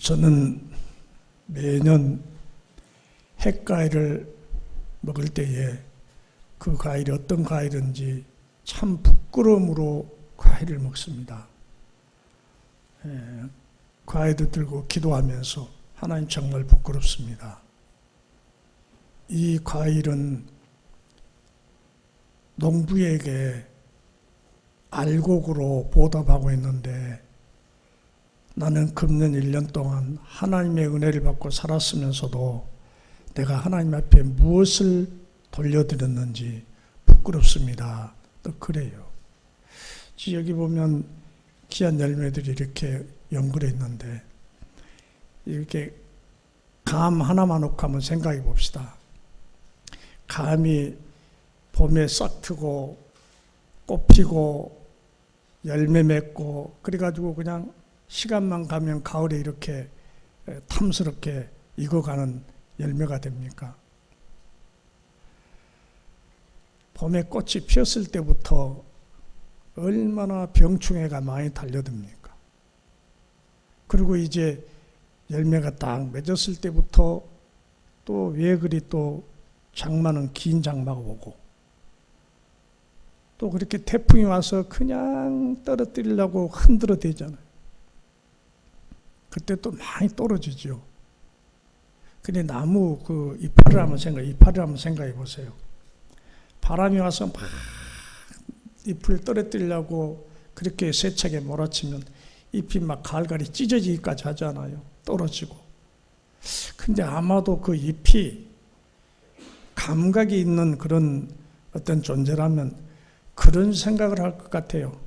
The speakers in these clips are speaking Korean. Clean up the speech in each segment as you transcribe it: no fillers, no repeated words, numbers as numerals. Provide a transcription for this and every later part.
저는 매년 핵과일을 먹을 때에 그 과일이 어떤 과일인지 참 부끄러움으로 과일을 먹습니다. 과일을 들고 기도하면서 하나님 정말 부끄럽습니다. 이 과일은 농부에게 알곡으로 보답하고 있는데 나는 금년 1년 동안 하나님의 은혜를 받고 살았으면서도 내가 하나님 앞에 무엇을 돌려드렸는지 부끄럽습니다. 또 그래요. 여기 보면 귀한 열매들이 이렇게 연결해 있는데 이렇게 감 하나만 놓고 한번 생각해 봅시다. 감이 봄에 싹 트고 꽃 피고 열매 맺고 그래가지고 그냥 시간만 가면 가을에 이렇게 탐스럽게 익어가는 열매가 됩니까? 봄에 꽃이 피었을 때부터 얼마나 병충해가 많이 달려듭니까? 그리고 이제 열매가 딱 맺었을 때부터 또 왜 그리 또 장마는 긴 장마가 오고 또 그렇게 태풍이 와서 그냥 떨어뜨리려고 흔들어 대잖아요. 그때 또 많이 떨어지죠. 근데 나무 그 이파리를 한번 생각해 보세요. 바람이 와서 막 잎을 떨어뜨리려고 그렇게 세차게 몰아치면 잎이 막 갈갈이 찢어지기까지 하잖아요. 떨어지고. 근데 아마도 그 잎이 감각이 있는 그런 어떤 존재라면 그런 생각을 할 것 같아요.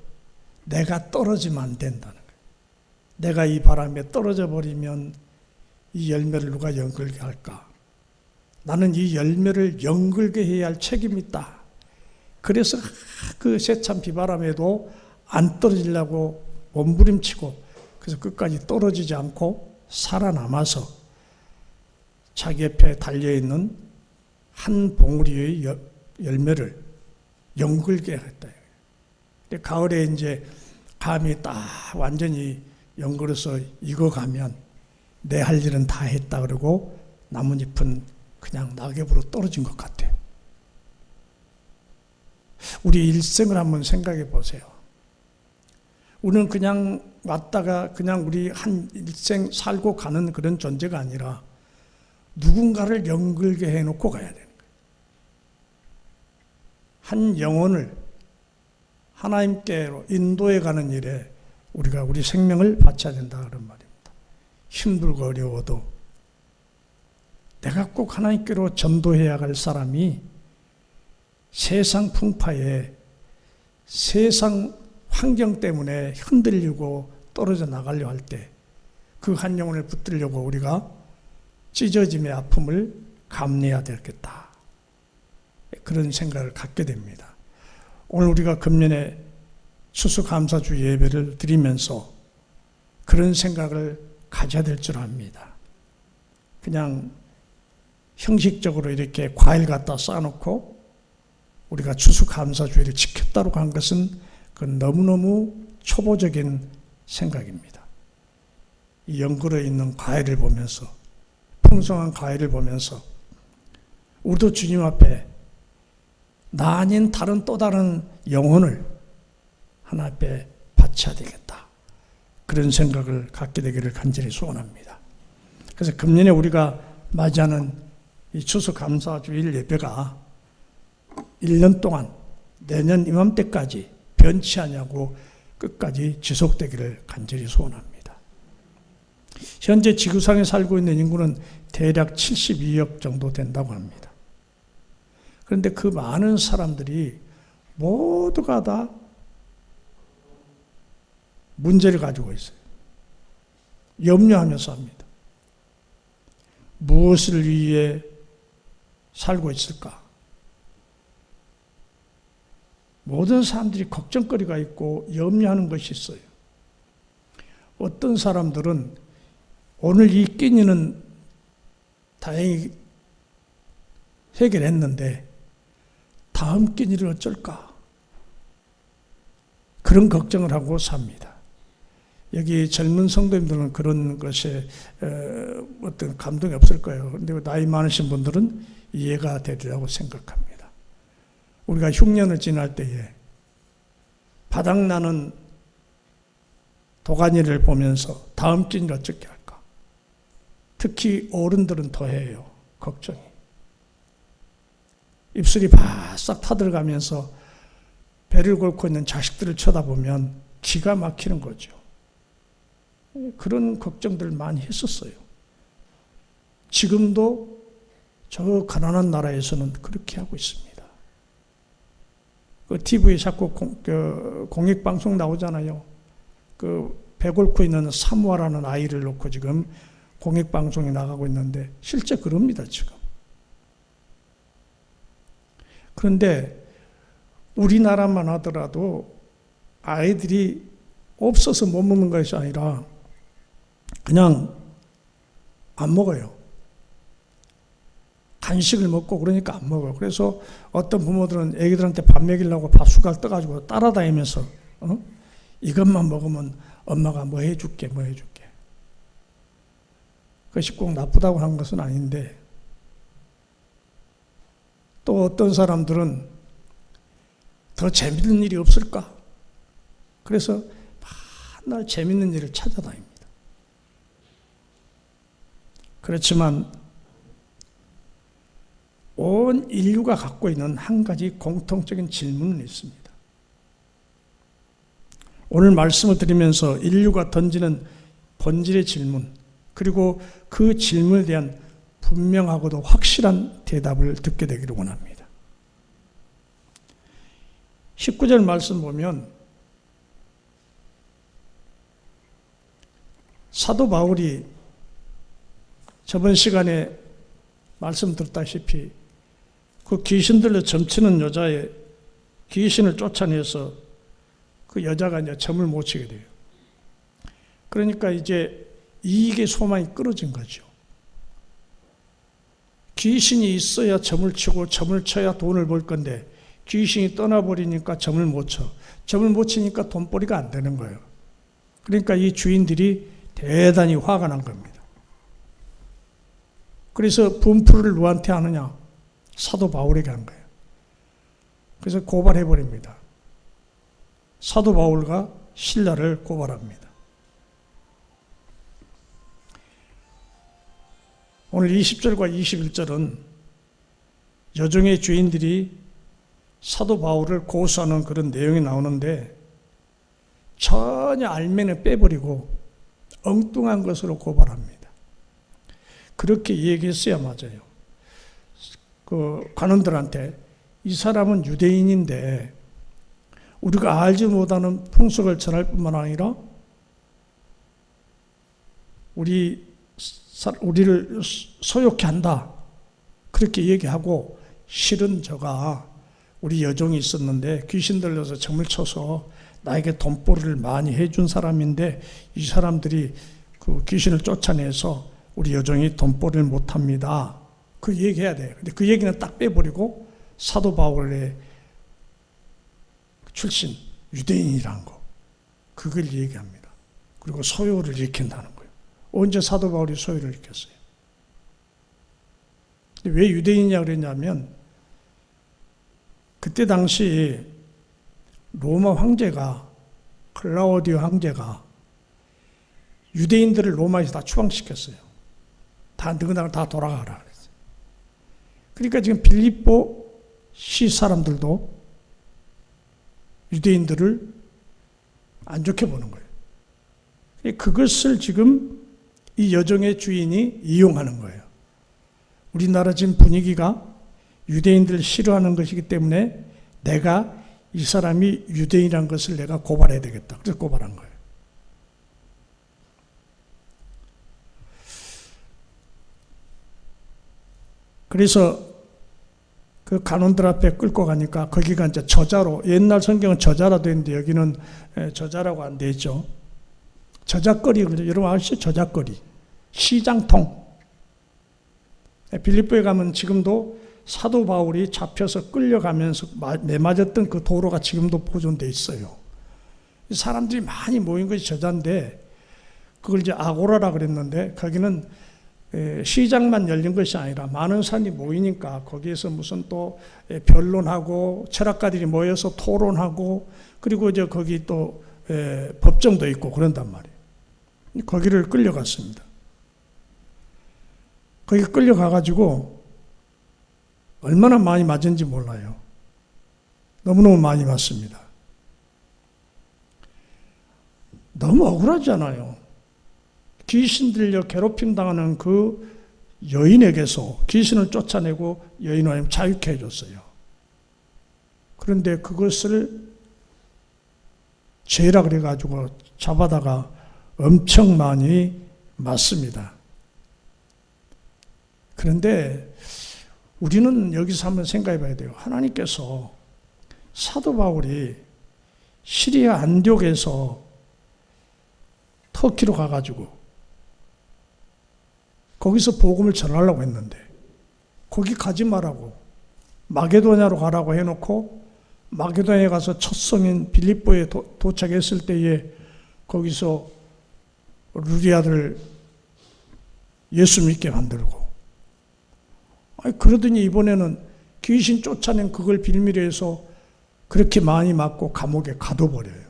내가 떨어지면 안 된다는 거예요. 내가 이 바람에 떨어져 버리면 이 열매를 누가 연글게 할까? 나는 이 열매를 연글게 해야 할 책임이 있다. 그래서 그 세찬 비바람에도 안 떨어지려고 몸부림치고 그래서 끝까지 떨어지지 않고 살아남아서 자기 옆에 달려있는 한 봉우리의 열매를 연글게 했다. 가을에 이제 감이 딱 완전히 연글어서 익어가면 내 할 일은 다 했다 그러고 나뭇잎은 그냥 낙엽으로 떨어진 것 같아요. 우리 일생을 한번 생각해 보세요. 우리는 그냥 왔다가 그냥 우리 한 일생 살고 가는 그런 존재가 아니라 누군가를 연글게 해놓고 가야 되는 거예요. 한 영혼을 하나님께로 인도해 가는 일에 우리가 우리 생명을 바쳐야 된다 그런 말입니다. 힘들고 어려워도 내가 꼭 하나님께로 전도해야 할 사람이 세상 풍파에 세상 환경 때문에 흔들리고 떨어져 나가려 할 때 그 한 영혼을 붙들려고 우리가 찢어짐의 아픔을 감내해야 되겠다. 그런 생각을 갖게 됩니다. 오늘 우리가 금년에 추수감사주 예배를 드리면서 그런 생각을 가져야 될 줄 압니다. 그냥 형식적으로 이렇게 과일 갖다 쌓아놓고 우리가 추수감사주의를 지켰다고 한 것은 그건 너무너무 초보적인 생각입니다. 이 연걸어 있는 과일을 보면서 풍성한 과일을 보면서 우리도 주님 앞에 나 아닌 다른 또 다른 영혼을 하나 앞에 바쳐야 되겠다. 그런 생각을 갖게 되기를 간절히 소원합니다. 그래서 금년에 우리가 맞이하는 이 추수감사주일 예배가 1년 동안 내년 이맘때까지 변치 않냐고 끝까지 지속되기를 간절히 소원합니다. 현재 지구상에 살고 있는 인구는 대략 72억 정도 된다고 합니다. 그런데 그 많은 사람들이 모두가 다 문제를 가지고 있어요. 염려하면서 합니다. 무엇을 위해 살고 있을까? 모든 사람들이 걱정거리가 있고 염려하는 것이 있어요. 어떤 사람들은 오늘 이 끼니는 다행히 해결했는데 다음 끼니를 어쩔까? 그런 걱정을 하고 삽니다. 여기 젊은 성도님들은 그런 것에 어떤 감동이 없을 거예요. 그런데 나이 많으신 분들은 이해가 되리라고 생각합니다. 우리가 흉년을 지날 때에 바닥나는 도가니를 보면서 다음 끼니를 어떻게 할까? 특히 어른들은 더해요. 걱정이. 입술이 바싹 타들어가면서 배를 곪고 있는 자식들을 쳐다보면 기가 막히는 거죠. 그런 걱정들을 많이 했었어요. 지금도 저 가난한 나라에서는 그렇게 하고 있습니다. 그 TV에 자꾸 공익방송 나오잖아요. 그 배 곪고 있는 사모아라는 아이를 놓고 지금 공익방송이 나가고 있는데 실제 그럽니다, 지금. 그런데 우리나라만 하더라도 아이들이 없어서 못 먹는 것이 아니라 그냥 안 먹어요. 간식을 먹고 그러니까 안 먹어요. 그래서 어떤 부모들은 애기들한테 밥 먹이려고 밥 숟갈 떠가지고 따라다니면서 이것만 먹으면 엄마가 뭐 해줄게, 뭐 해줄게. 그것이 꼭 나쁘다고 하는 것은 아닌데 또 어떤 사람들은 더 재밌는 일이 없을까? 그래서 맨날 재밌는 일을 찾아다닙니다. 그렇지만 온 인류가 갖고 있는 한 가지 공통적인 질문은 있습니다. 오늘 말씀을 드리면서 인류가 던지는 본질의 질문, 그리고 그 질문에 대한 분명하고도 확실한 대답을 듣게 되기를 원합니다. 19절 말씀 보면 사도 바울이 저번 시간에 말씀드렸다시피 그 귀신들로 점치는 여자의 귀신을 쫓아내서 그 여자가 이제 점을 못 치게 돼요. 그러니까 이제 이익의 소망이 끊어진 거죠. 귀신이 있어야 점을 치고 점을 쳐야 돈을 벌 건데 귀신이 떠나버리니까 점을 못 쳐. 점을 못 치니까 돈벌이가 안 되는 거예요. 그러니까 이 주인들이 대단히 화가 난 겁니다. 그래서 분풀을 누구한테 하느냐? 사도 바울에게 한 거예요. 그래서 고발해버립니다. 사도 바울과 신라를 고발합니다. 오늘 20절과 21절은 여종의 주인들이 사도 바울을 고소하는 그런 내용이 나오는데 전혀 알맹이를 빼버리고 엉뚱한 것으로 고발합니다. 그렇게 얘기했어야 맞아요. 그 관원들한테 이 사람은 유대인인데 우리가 알지 못하는 풍속을 전할 뿐만 아니라 우리를 소욕케 한다. 그렇게 얘기하고 실은 저가 우리 여종이 있었는데 귀신 들려서 점을 쳐서 나에게 돈벌이를 많이 해준 사람인데 이 사람들이 그 귀신을 쫓아내서 우리 여종이 돈벌이를 못합니다. 그 얘기해야 돼요. 근데 그 얘기는 딱 빼버리고 사도 바울의 출신 유대인이라는 거 그걸 얘기합니다. 그리고 소요를 일으킨다는 거예요. 언제 사도 바울이 소요를 일으켰어요? 왜 유대인이냐고 그랬냐면 그때 당시 로마 황제가 클라우디오 황제가 유대인들을 로마에서 다 추방시켰어요. 다 너희들 다 돌아가라 그랬어요. 그러니까 지금 빌립보 시 사람들도 유대인들을 안 좋게 보는 거예요. 그것을 지금 이 여종의 주인이 이용하는 거예요. 우리나라 지금 분위기가 유대인들을 싫어하는 것이기 때문에 내가 이 사람이 유대인이라는 것을 내가 고발해야 되겠다. 그래서 고발한 거예요. 그래서 그 간원들 앞에 끌고 가니까 거기가 이제 저자로, 옛날 성경은 저자라 돼 있는데 여기는 저자라고 안 돼 있죠. 저작거리, 여러분 아시죠? 저작거리. 시장통. 빌립보에 가면 지금도 사도 바울이 잡혀서 끌려가면서 내맞았던 그 도로가 지금도 보존돼 있어요. 사람들이 많이 모인 것이 저자인데 그걸 이제 아고라라 그랬는데 거기는 시장만 열린 것이 아니라 많은 사람이 모이니까 거기에서 무슨 또 변론하고 철학가들이 모여서 토론하고 그리고 이제 거기 또 법정도 있고 그런단 말이에요. 거기를 끌려갔습니다. 거기 끌려가가지고 얼마나 많이 맞은지 몰라요. 너무너무 많이 맞습니다. 너무 억울하잖아요. 귀신 들려 괴롭힘 당하는 그 여인에게서 귀신을 쫓아내고 여인을 자유케 해줬어요. 그런데 그것을 죄라 그래가지고 잡아다가 엄청 많이 맞습니다. 그런데 우리는 여기서 한번 생각해 봐야 돼요. 하나님께서 사도 바울이 시리아 안디옥에서 터키로 가가지고 거기서 복음을 전하려고 했는데 거기 가지 말라고 마게도냐로 가라고 해놓고 마게도냐에 가서 첫 성인 빌립보에 도착했을 때에 거기서 루디아들 예수 믿게 만들고 그러더니 이번에는 귀신 쫓아낸 그걸 빌미로 해서 그렇게 많이 맞고 감옥에 가둬버려요.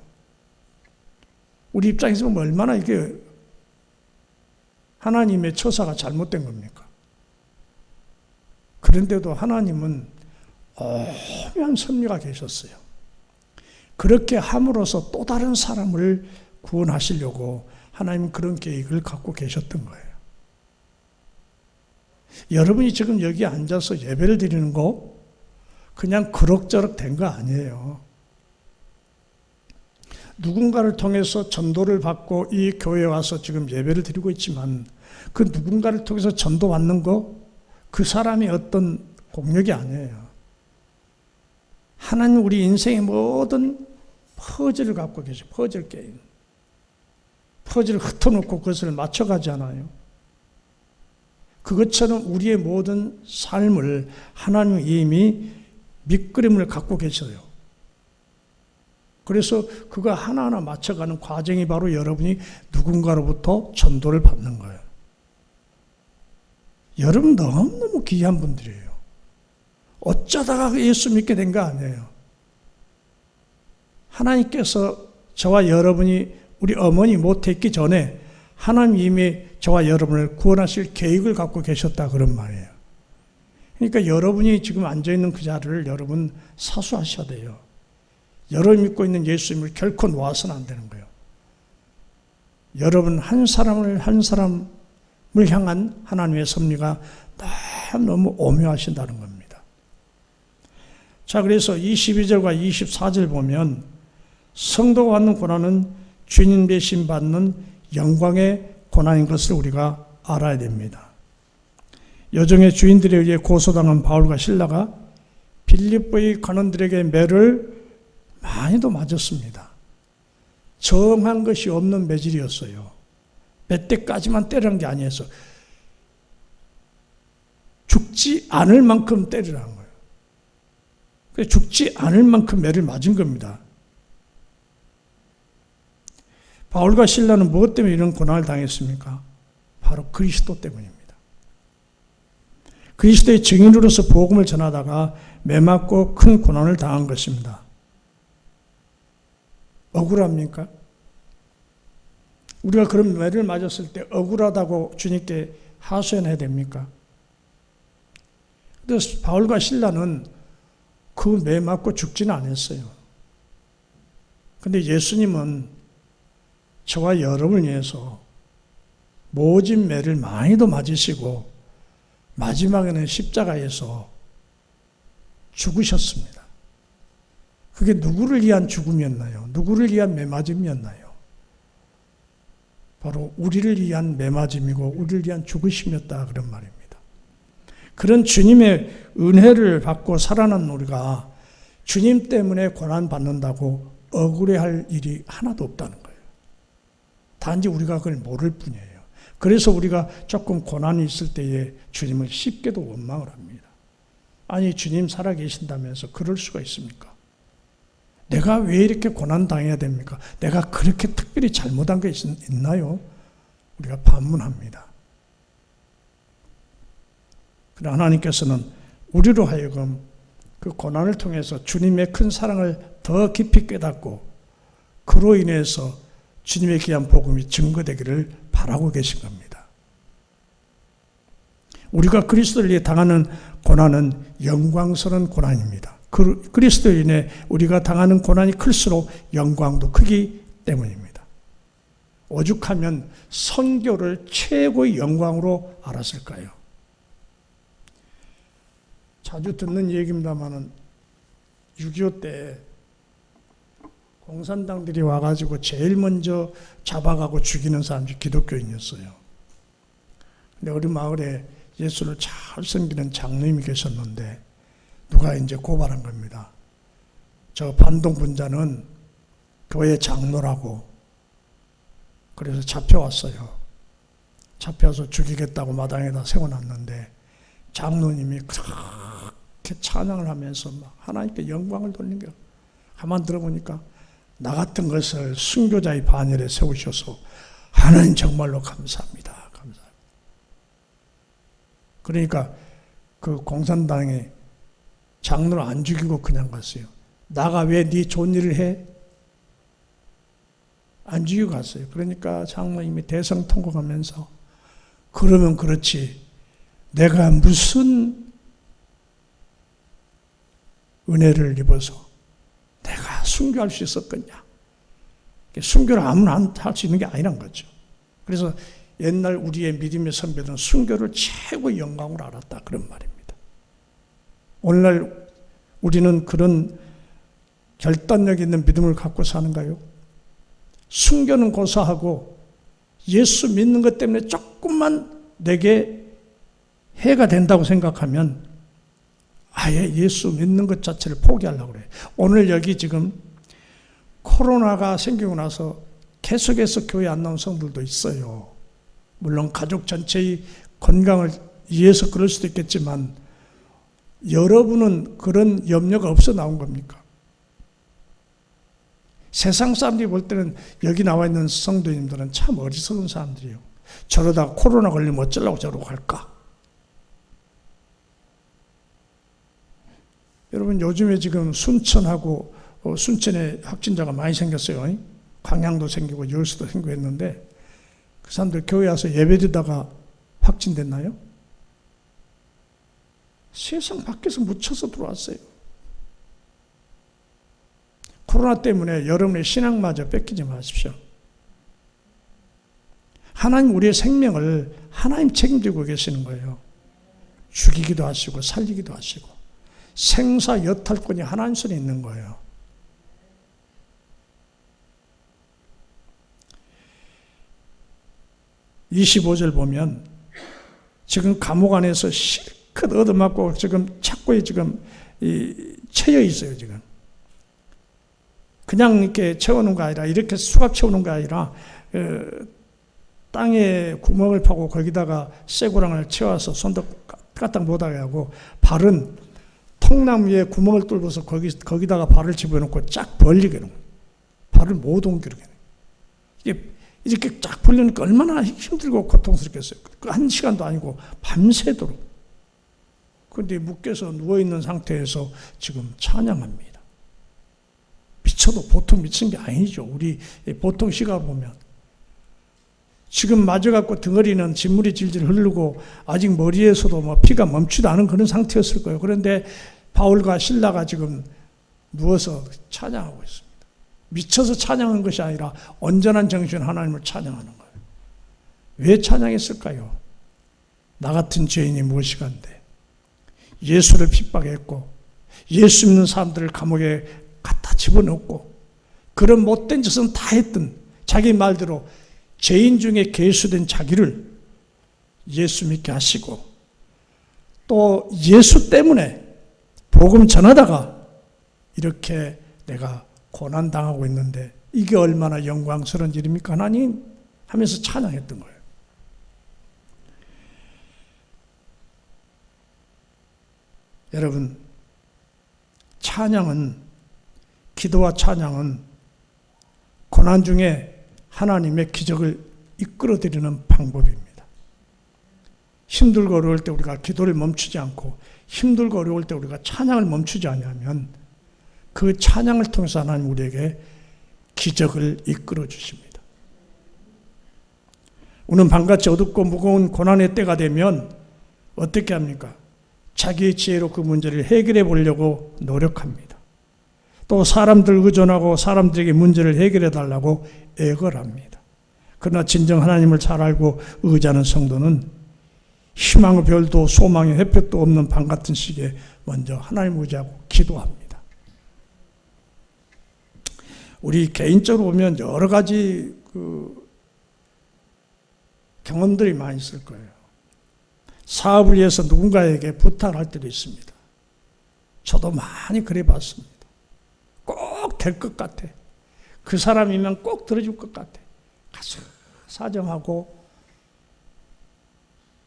우리 입장에서 보면 얼마나 이게 하나님의 처사가 잘못된 겁니까? 그런데도 하나님은 오묘한 섭리가 계셨어요. 그렇게 함으로써 또 다른 사람을 구원하시려고 하나님은 그런 계획을 갖고 계셨던 거예요. 여러분이 지금 여기 앉아서 예배를 드리는 거 그냥 그럭저럭 된 거 아니에요. 누군가를 통해서 전도를 받고 이 교회에 와서 지금 예배를 드리고 있지만 그 누군가를 통해서 전도받는 거 그 사람이 어떤 공력이 아니에요. 하나님 우리 인생의 모든 퍼즐을 갖고 계셔. 퍼즐 게임. 퍼즐을 흩어놓고 그것을 맞춰가잖아요. 그것처럼 우리의 모든 삶을 하나님 이미 밑그림을 갖고 계셔요. 그래서 그거 하나하나 맞춰가는 과정이 바로 여러분이 누군가로부터 전도를 받는 거예요. 여러분 너무너무 귀한 분들이에요. 어쩌다가 예수 믿게 된 거 아니에요. 하나님께서 저와 여러분이 우리 어머니 못했기 전에 하나님 이미 저와 여러분을 구원하실 계획을 갖고 계셨다 그런 말이에요. 그러니까 여러분이 지금 앉아있는 그 자리를 여러분 사수하셔야 돼요. 여러분이 믿고 있는 예수님을 결코 놓아서는 안 되는 거예요. 여러분 한 사람을 향한 하나님의 섭리가 너무 오묘하신다는 겁니다. 자, 그래서 22절과 24절 보면 성도가 받는 고난은 주님 대신 받는 영광의 고난인 것을 우리가 알아야 됩니다. 여종의 주인들에 의해 고소당한 바울과 실라가 빌립보의 관원들에게 매를 많이도 맞았습니다. 정한 것이 없는 매질이었어요. 몇 대까지만 때리는 게 아니어서 죽지 않을 만큼 때리라는 거예요. 죽지 않을 만큼 매를 맞은 겁니다. 바울과 실라는 무엇 때문에 이런 고난을 당했습니까? 바로 그리스도 때문입니다. 그리스도의 증인으로서 복음을 전하다가 매맞고 큰 고난을 당한 것입니다. 억울합니까? 우리가 그런 매를 맞았을 때 억울하다고 주님께 하소연해야 됩니까? 그래서 바울과 실라는 그 매 맞고 죽지는 않았어요. 그런데 예수님은 저와 여러분을 위해서 모진 매를 많이도 맞으시고 마지막에는 십자가에서 죽으셨습니다. 그게 누구를 위한 죽음이었나요? 누구를 위한 매맞음이었나요? 바로 우리를 위한 매맞음이고 우리를 위한 죽으심이었다 그런 말입니다. 그런 주님의 은혜를 받고 살아난 우리가 주님 때문에 고난받는다고 억울해할 일이 하나도 없다는 거예요. 단지 우리가 그걸 모를 뿐이에요. 그래서 우리가 조금 고난이 있을 때에 주님을 쉽게도 원망을 합니다. 아니 주님 살아계신다면서 그럴 수가 있습니까? 내가 왜 이렇게 고난당해야 됩니까? 내가 그렇게 특별히 잘못한 게 있나요? 우리가 반문합니다. 그러나 하나님께서는 우리로 하여금 그 고난을 통해서 주님의 큰 사랑을 더 깊이 깨닫고 그로 인해서 주님의 귀한 복음이 증거되기를 바라고 계신 겁니다. 우리가 그리스도를 위해 당하는 고난은 영광스러운 고난입니다. 그리스도로 인해 우리가 당하는 고난이 클수록 영광도 크기 때문입니다. 오죽하면 선교를 최고의 영광으로 알았을까요? 자주 듣는 얘기입니다만은 6.25 때 공산당들이 와가지고 제일 먼저 잡아가고 죽이는 사람이 기독교인이었어요. 근데 우리 마을에 예수를 잘 섬기는 장로님이 계셨는데 누가 이제 고발한 겁니다. 저 반동 분자는 교회 장로라고. 그래서 잡혀왔어요. 잡혀서 죽이겠다고 마당에다 세워놨는데 장로님이 그렇게 찬양을 하면서 막 하나님께 영광을 돌린 거예요. 가만 들어보니까 나 같은 것을 순교자의 반열에 세우셔서 하나님 정말로 감사합니다. 감사합니다. 그러니까 그 공산당의 장로를 안 죽이고 그냥 갔어요. 나가 왜 네 좋은 일을 해? 안 죽이고 갔어요. 그러니까 장로님이 대성통곡하면서 그러면 그렇지 내가 무슨 은혜를 입어서 내가 순교할 수 있었겠냐. 순교를 아무나 할 수 있는 게 아니란 거죠. 그래서 옛날 우리의 믿음의 선배들은 순교를 최고의 영광으로 알았다. 그런 말입니다. 오늘날 우리는 그런 결단력 있는 믿음을 갖고 사는가요? 순교는 고사하고 예수 믿는 것 때문에 조금만 내게 해가 된다고 생각하면 아예 예수 믿는 것 자체를 포기하려고 그래요. 오늘 여기 지금 코로나가 생기고 나서 계속해서 교회 안 나온 성들도 있어요. 물론 가족 전체의 건강을 위해서 그럴 수도 있겠지만 여러분은 그런 염려가 없어 나온 겁니까? 세상 사람들이 볼 때는 여기 나와 있는 성도님들은 참 어리석은 사람들이에요. 저러다가 코로나 걸리면 어쩌려고 저러고 갈까? 여러분 요즘에 지금 순천하고 순천에 확진자가 많이 생겼어요. 광양도 생기고 여수도 생기고 했는데 그 사람들 교회 와서 예배드리다가 확진됐나요? 세상 밖에서 묻혀서 들어왔어요. 코로나 때문에 여러분의 신앙마저 뺏기지 마십시오. 하나님 우리의 생명을 하나님 책임지고 계시는 거예요. 죽이기도 하시고 살리기도 하시고 생사 여탈권이 하나님 손에 있는 거예요. (25절) 보면 지금 감옥 안에서 실컷 얻어맞고 지금 착고에 지금 채여 있어요. 지금 그냥 이렇게 채우는 거 아니라 이렇게 수갑 채우는 거 아니라 땅에 구멍을 파고 거기다가 쇠고랑을 채워서 손도 까딱 못하게 하고 발은 통나무 위에 구멍을 뚫어서 거기다가 발을 집어넣고 쫙 벌리게 해놓은 거예요. 발을 못 옮기게 해요. 이게 이렇게 쫙 벌리니까 얼마나 힘들고 고통스럽겠어요. 한 시간도 아니고 밤새도록. 그런데 묶여서 누워있는 상태에서 지금 찬양합니다. 미쳐도 보통 미친 게 아니죠. 우리 보통 시각 보면. 지금 맞아갖고 덩어리는 진물이 질질 흐르고 아직 머리에서도 뭐 피가 멈추지 않은 그런 상태였을 거예요. 그런데 바울과 실라가 지금 누워서 찬양하고 있습니다. 미쳐서 찬양한 것이 아니라 온전한 정신 하나님을 찬양하는 거예요. 왜 찬양했을까요? 나 같은 죄인이 무엇이간데 예수를 핍박했고 예수 믿는 사람들을 감옥에 갖다 집어넣고 그런 못된 짓은 다 했던 자기 말대로 죄인 중에 괴수된 자기를 예수 믿게 하시고 또 예수 때문에 복음 전하다가 이렇게 내가 고난당하고 있는데 이게 얼마나 영광스러운 일입니까 하나님? 하면서 찬양했던 거예요. 여러분 찬양은 기도와 찬양은 고난 중에 하나님의 기적을 이끌어드리는 방법입니다. 힘들고 어려울 때 우리가 기도를 멈추지 않고 힘들고 어려울 때 우리가 찬양을 멈추지 않으면 그 찬양을 통해서 하나님 우리에게 기적을 이끌어 주십니다. 우리는 밤같이 어둡고 무거운 고난의 때가 되면 어떻게 합니까? 자기의 지혜로 그 문제를 해결해 보려고 노력합니다. 또 사람들 의존하고 사람들에게 문제를 해결해 달라고 애걸 합니다. 그러나 진정 하나님을 잘 알고 의지하는 성도는 희망의 별도 소망의 햇볕도 없는 밤 같은 시기에 먼저 하나님 의지하고 기도합니다. 우리 개인적으로 보면 여러 가지 경험들이 많이 있을 거예요. 사업을 위해서 누군가에게 부탁을 할 때도 있습니다. 저도 많이 그래 봤습니다. 꼭 될 것 같아. 그 사람이면 꼭 들어줄 것 같아. 가서 사정하고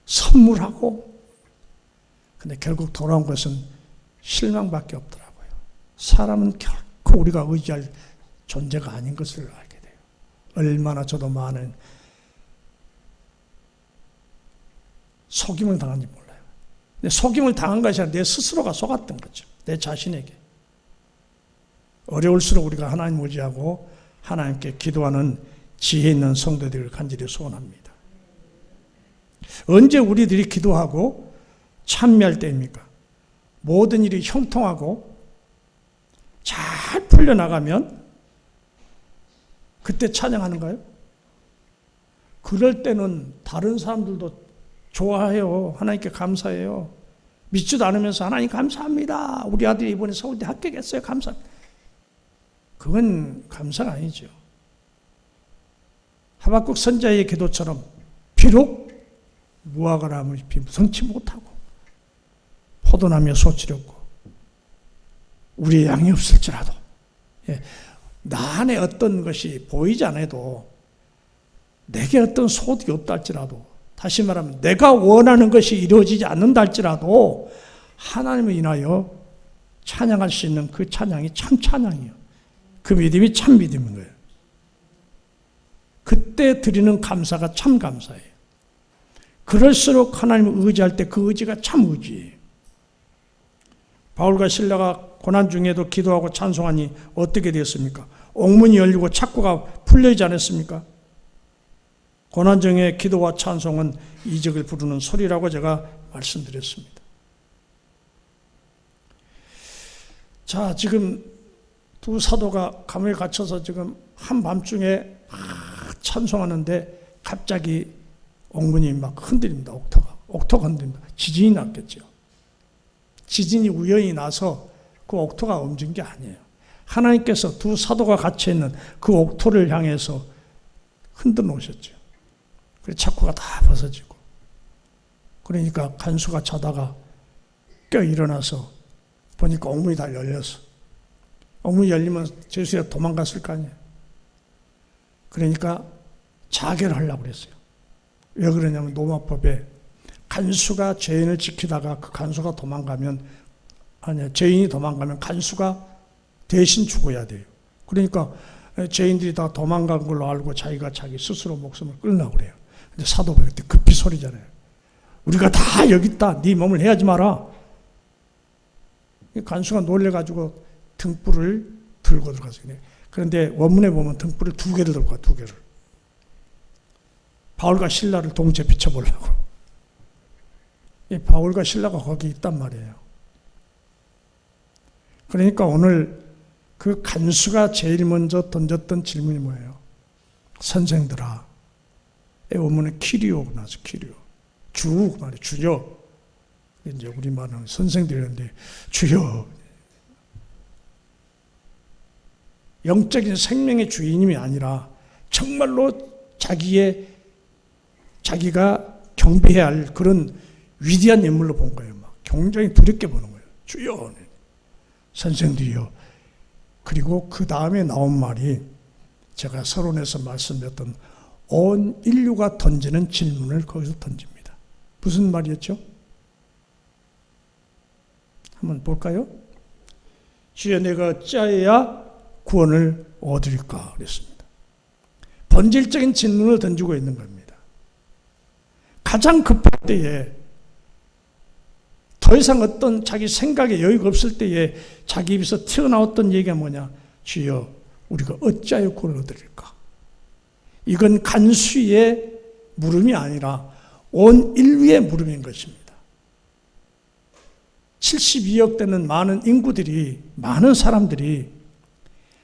선물하고, 근데 결국 돌아온 것은 실망밖에 없더라고요. 사람은 결코 우리가 의지할 존재가 아닌 것을 알게 돼요. 얼마나 저도 많은 속임을 당한지 몰라요. 근데 속임을 당한 것이 아니라 내 스스로가 속았던 거죠. 내 자신에게. 어려울수록 우리가 하나님 의지하고 하나님께 기도하는 지혜 있는 성도들을 간절히 소원합니다. 언제 우리들이 기도하고 찬미할 때입니까? 모든 일이 형통하고 잘 풀려나가면 그때 찬양하는가요? 그럴 때는 다른 사람들도 좋아해요. 하나님께 감사해요. 믿지도 않으면서 하나님 감사합니다. 우리 아들이 이번에 서울대 합격했어요. 감사합니다. 그건 감사가 아니죠. 하박국 선지자의 기도처럼 비록 무화과 나무 잎이 무성치 못하고 포도나무에 솥이 없고 우리의 양이 없을지라도, 나 안에 어떤 것이 보이지 않아도 내게 어떤 소득이 없다 할지라도, 다시 말하면 내가 원하는 것이 이루어지지 않는다 할지라도 하나님을 인하여 찬양할 수 있는 그 찬양이 참 찬양이에요. 그 믿음이 참 믿음인 거예요. 그때 드리는 감사가 참 감사예요. 그럴수록 하나님을 의지할 때 그 의지가 참 의지예요. 바울과 실라가 고난 중에도 기도하고 찬송하니 어떻게 되었습니까? 옥문이 열리고 착고가 풀려있지 않았습니까? 고난 중에 기도와 찬송은 이적을 부르는 소리라고 제가 말씀드렸습니다. 자, 지금 두 사도가 감옥에 갇혀서 지금 한밤중에 찬송하는데 갑자기 옥문이 막 흔들립니다. 옥토가 흔들립니다. 지진이 났겠죠. 지진이 우연히 나서 그 옥토가 옮긴 게 아니에요. 하나님께서 두 사도가 갇혀있는 그 옥토를 향해서 흔들어 놓으셨죠. 그래서 착고가 다 벗어지고, 그러니까 간수가 자다가 깨어 일어나서 보니까 옥문이 다 열렸어. 옥문이 열리면 죄수가 도망갔을 거 아니에요. 그러니까 자결을 하려고 그랬어요. 왜 그러냐면 로마법에 간수가 죄인을 지키다가 그 간수가 도망가면, 죄인이 도망가면 간수가 대신 죽어야 돼요. 그러니까 죄인들이 다 도망간 걸로 알고 자기가 자기 스스로 목숨을 끊으려고 그래요. 근데 사도가 그때 급히 소리잖아요. 우리가 다 여기 있다. 네 몸을 해야지 마라. 간수가 놀래가지고 등불을 들고 들어갔어요. 그런데 원문에 보면 등불을 2개를 들고 가, 2개를. 바울과 실라를 동시에 비춰보려고. 바울과 실라가 거기 있단 말이에요. 그러니까 오늘 그 간수가 제일 먼저 던졌던 질문이 뭐예요? 선생들아. 원문에 키리오가 나서 키리오. 주, 그 말이에요. 주여. 이제 우리말은 선생들이었는데, 주여. 영적인 생명의 주인님이 아니라 정말로 자기가 경배해야 할 그런 위대한 인물로 본 거예요. 막 굉장히 두렵게 보는 거예요. 주여. 선생들이여. 그리고 그 다음에 나온 말이 제가 서론에서 말씀드렸던 온 인류가 던지는 질문을 거기서 던집니다. 무슨 말이었죠? 한번 볼까요? 주여 내가 어찌하여야 구원을 얻으리까 그랬습니다. 본질적인 질문을 던지고 있는 겁니다. 가장 급할 때에, 더 이상 어떤 자기 생각에 여유가 없을 때에 자기 입에서 튀어나왔던 얘기가 뭐냐? 주여, 우리가 어찌하여 구원을 얻으릴까? 이건 간수의 물음이 아니라 온 인류의 물음인 것입니다. 72억 되는 많은 인구들이, 많은 사람들이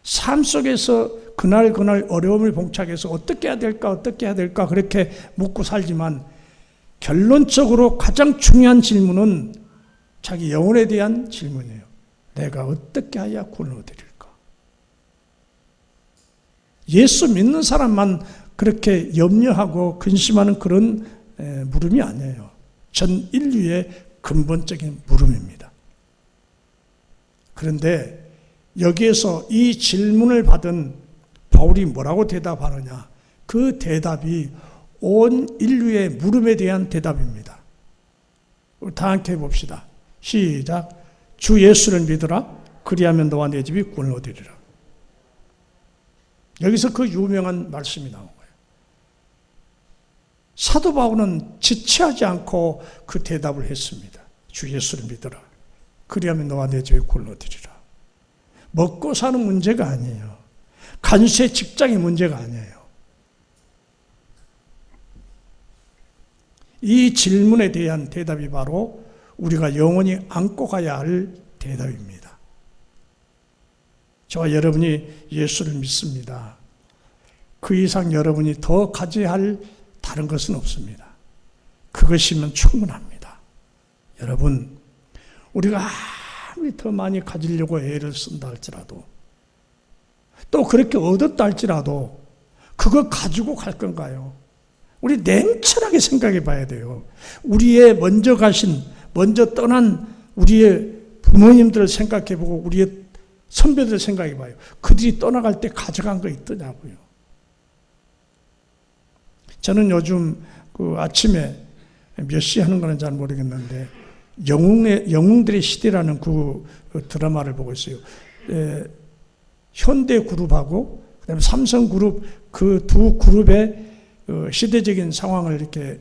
삶 속에서 그날 어려움을 봉착해서 어떻게 해야 될까 그렇게 묻고 살지만, 결론적으로 가장 중요한 질문은 자기 영혼에 대한 질문이에요. 내가 어떻게 해야 구원을 얻으릴까? 예수 믿는 사람만 그렇게 염려하고 근심하는 그런 물음이 아니에요. 전 인류의 근본적인 물음입니다. 그런데 여기에서 이 질문을 받은 바울이 뭐라고 대답하느냐? 그 대답이 온 인류의 물음에 대한 대답입니다. 우리 다 함께 해봅시다. 시작. 주 예수를 믿으라. 그리하면 너와 내 집이 구원을 얻으리라. 여기서 그 유명한 말씀이 나온 거예요. 사도 바울은 지체하지 않고 그 대답을 했습니다. 주 예수를 믿으라. 그리하면 너와 내 집이 구원을 얻으리라. 먹고 사는 문제가 아니에요. 간수의 직장의 문제가 아니에요. 이 질문에 대한 대답이 바로 우리가 영원히 안고 가야 할 대답입니다. 저와 여러분이 예수를 믿습니다. 그 이상 여러분이 더 가져야 할 다른 것은 없습니다. 그것이면 충분합니다. 여러분, 우리가 아무리 더 많이 가지려고 애를 쓴다 할지라도, 또 그렇게 얻었다 할지라도 그거 가지고 갈 건가요? 우리 냉철하게 생각해 봐야 돼요. 우리의 먼저 떠난 우리의 부모님들을 생각해 보고 우리의 선배들을 생각해 봐요. 그들이 떠나갈 때 가져간 거 있더냐고요. 저는 요즘 그 아침에 몇 시 하는 거는 잘 모르겠는데 영웅들의 시대라는 그 드라마를 보고 있어요. 현대그룹하고 그다음에 삼성그룹 그 두 그룹의 시대적인 상황을 이렇게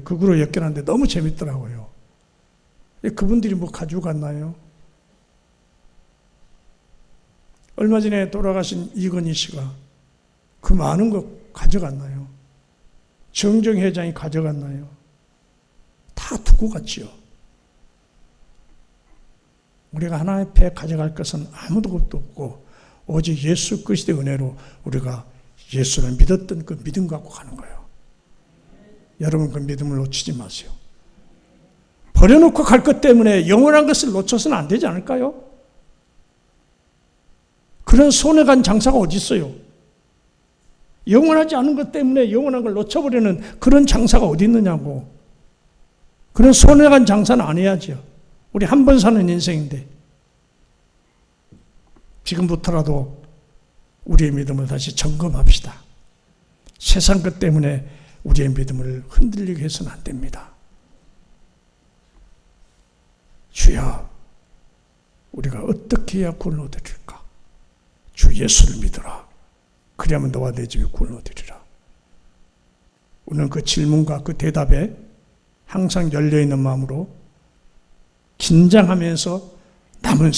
극으로 엮여놨는데 너무 재밌더라고요. 그분들이 뭐 가지고 갔나요? 얼마 전에 돌아가신 이건희 씨가 그 많은 거 가져갔나요? 정정 회장이 가져갔나요? 다 두고 갔지요. 우리가 하나님 앞에 가져갈 것은 아무도 없고 오직 예수 그리스도의 은혜로 우리가 예수를 믿었던 그 믿음 갖고 가는 거예요. 여러분 그 믿음을 놓치지 마세요. 버려놓고 갈 것 때문에 영원한 것을 놓쳐서는 안 되지 않을까요? 그런 손해간 장사가 어디 있어요? 영원하지 않은 것 때문에 영원한 걸 놓쳐버리는 그런 장사가 어디 있느냐고. 그런 손해간 장사는 안 해야죠. 우리 한 번 사는 인생인데 지금부터라도 우리의 믿음을 다시 점검합시다. 세상 것 때문에 우리의 믿음을 흔들리게 해서는 안 됩니다. 주여, 우리가 어떻게 해야 구원을 얻으릴까? 주 예수를 믿어라. 그리하면 너와 내 집이 구원을 얻으리라. 우리는 그 질문과 그 대답에 항상 열려있는 마음으로 긴장하면서 남은